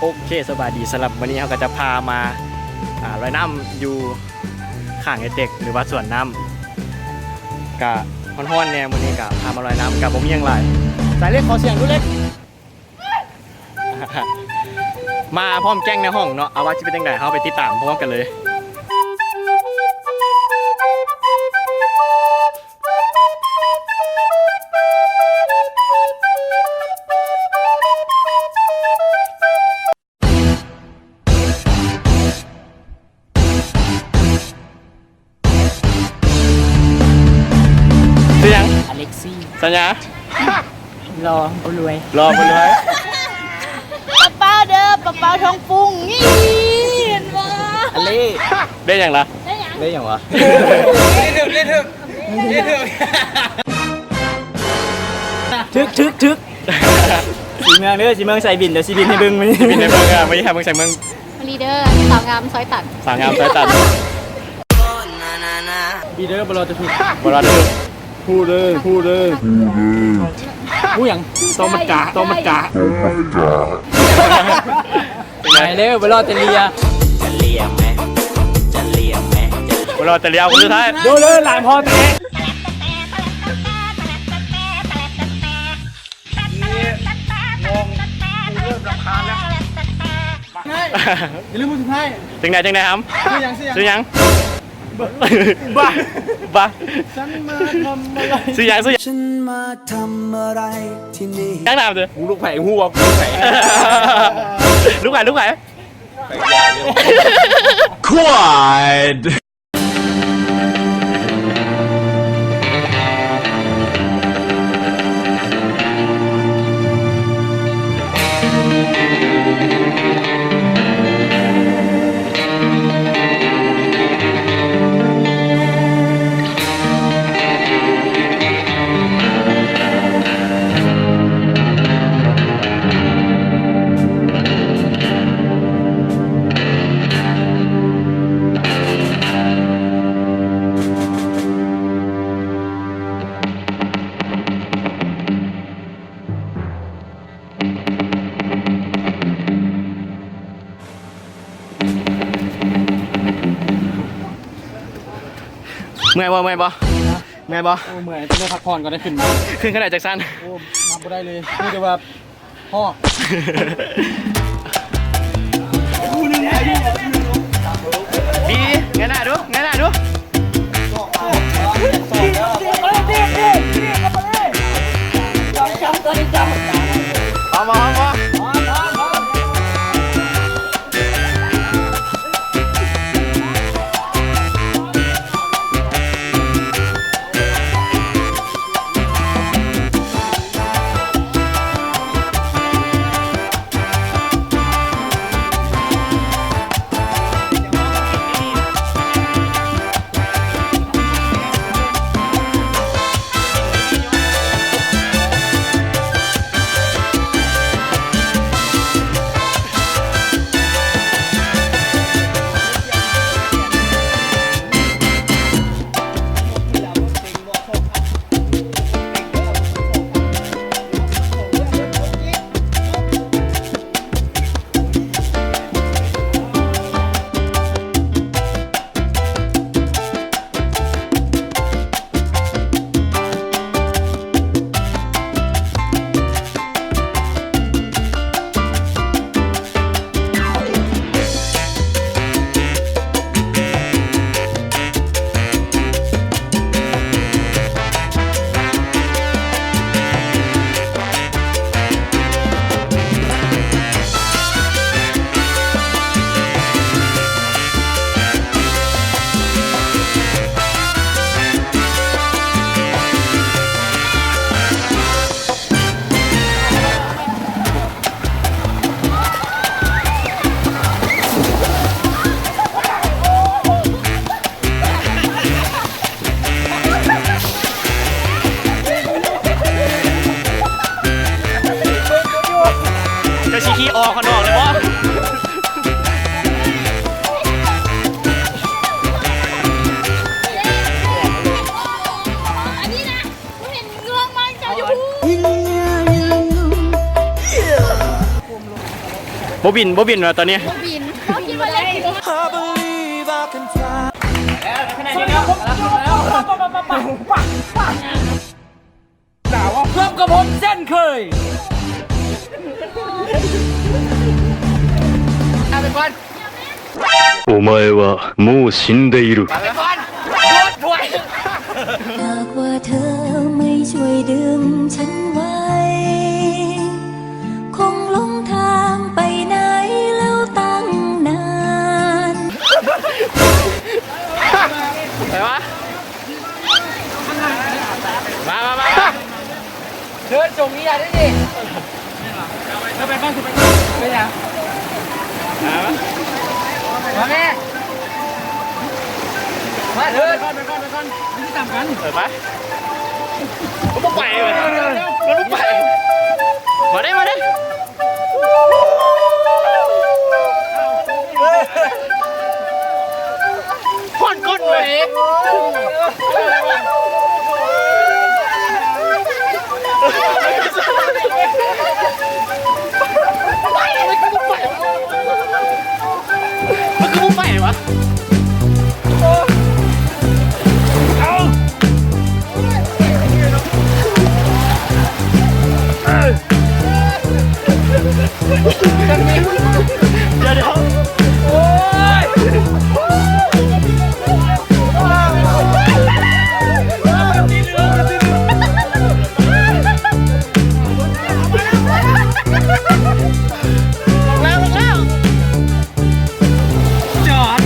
โอเคสบายดีสำหรับวันนี้เราก็จะพามาลอยน้ำอยู่ข้างไอเต็กหรือว่าสวนน้ำกับฮ้อนๆเนี่ยวันนี้กับพามาลอยน้ำกับผมยังไรสายเล็กขอเสียงดูเล็ก มาพร้อมแจ้งในห้องเนาะเอาว่าจะเป็นยังไงเขาไปติดตามพร้อมกันเลยเสียงอเล็กซี่ สัญญาร อบุรวย รอไปเลย ปะเป้าเด้อปะเป้าท้องปุ้งนี่เห็นปะ อเล่ ได้ยังล่ะ ได้ยัง ได้อย่างวะ ทึกสีเมืองเด้อสีเมืองใส่บินเดี๋ยวสีบินให้เบิ้งมัน บินในเมืองไม่ใช่เมืองใส่เมือง ลีเดอร์สาวงามซอยตัด สางงามสายตัด บีเด้อบอลจะถูก บรอดดู พูดเลยพูดอย่างโตมันกะไหนเร็วบอลจะเลีย บรอดแต่เลี้ยวคนสุดท้าย ดูเลยหลานพอเตะอย่าลืมมือสุดท้าย จังไหนครับ ซื้อยัง บ้าฉันมาทำอะไร ซื้อยัง ฉันมาทำอะไรที่นี่ ยังน้ำเลย ลูกไผ่หัวลูกไผ่ ลูกไหนควายเมื่อยบ่ โอ้เมื่อยต้องพักผ่อนก่อนได้ขึ้นมา ขึ้นขนาดจากสั้น โอ้นับไม่ได้เลยนี่จะแบบพ่อ บีไงหน้าดูเอามา บ่บินว่ะตอนนี้ บินเขาคิดว่าเล่น เพิ่มกับผมเส้นเคย お前はもう死んでいる。 หากว่าเธอไม่ช่วยดึงฉันไว้ คงหลงทางไปไหนแล้วตั้งนาน ไปวะมา เดินจงนี้ได้ดิเธอไปก่อนไปยังมาแม่มาเดินไปก่อนนี่ตามกัน เออไปมันบ่ไปเลยมันบ่ไปมาได้พอดก้นเลยมันก็บ่ไปวะเดี๋ยวโอ้ยแล้วจอด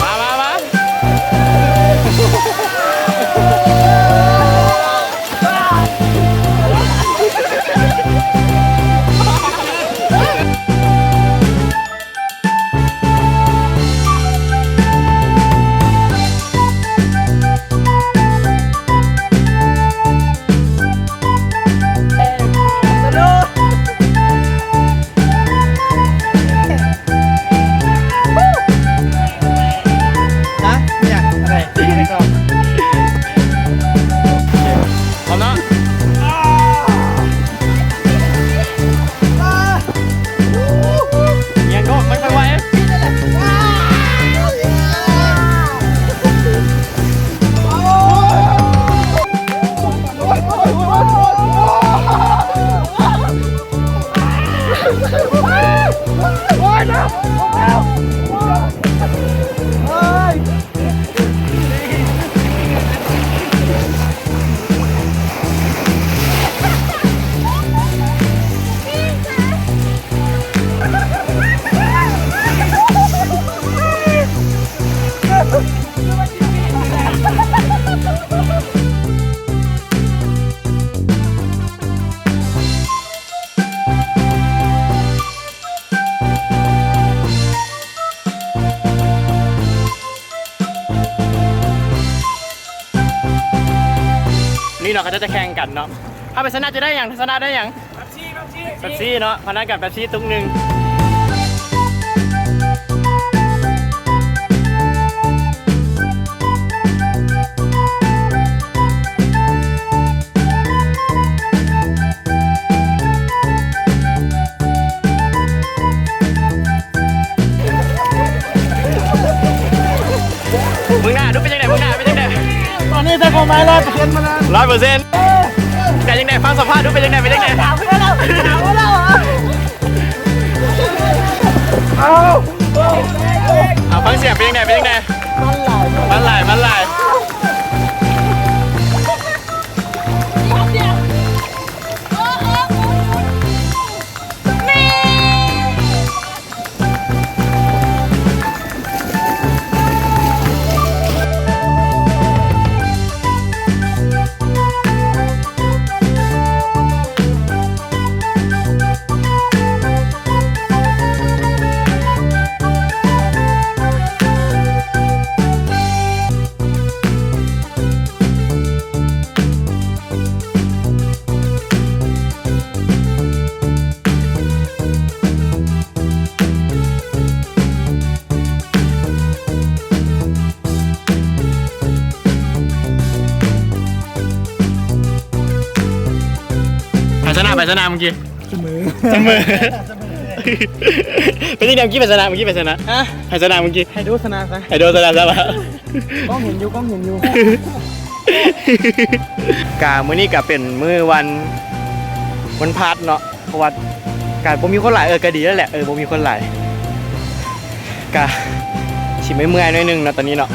มา นะเนี่ยอะไรไม่ชอบ พร้อมเนาะยังก็ไม่ค่อยไหวนี่เนาะเขาจะแข่งกันเนาะถ้าไปชนะจะได้อย่างชนะได้อย่างเป๊ปซี่เนาะพนันกับเป๊ปซี่ตุ้งหนึ่งมึงหน้าดูเป็นยังไงตอนนี้ได้ความหมาย100%มาแล้ว 100%แต่ยังไงฟังสัมภาษณ์ดูเป็นยังไงถามเพื่อนเราเอาฟังเสียงเป็นยังไงมันไหล ชนะเมื่อกี้เสมอเป็นที่เดิมกี้ไปชนะเมื่อกี้ไปชนะ ฮะ ไปชนะเมื่อกี้ ให้ดูชนะซะ ไอโดนชนะซะวะ กล้องเห็นอยู่ กามื้อนี้ก็เป็นมื้อวันพัดเนาะเพราะว่าการบ่มีคนหลายก็ดีแล้วแหละบ่มีคนหลายกาสิไม่เมื่อยหน่อยนึงเนาะตอนนี้เนาะ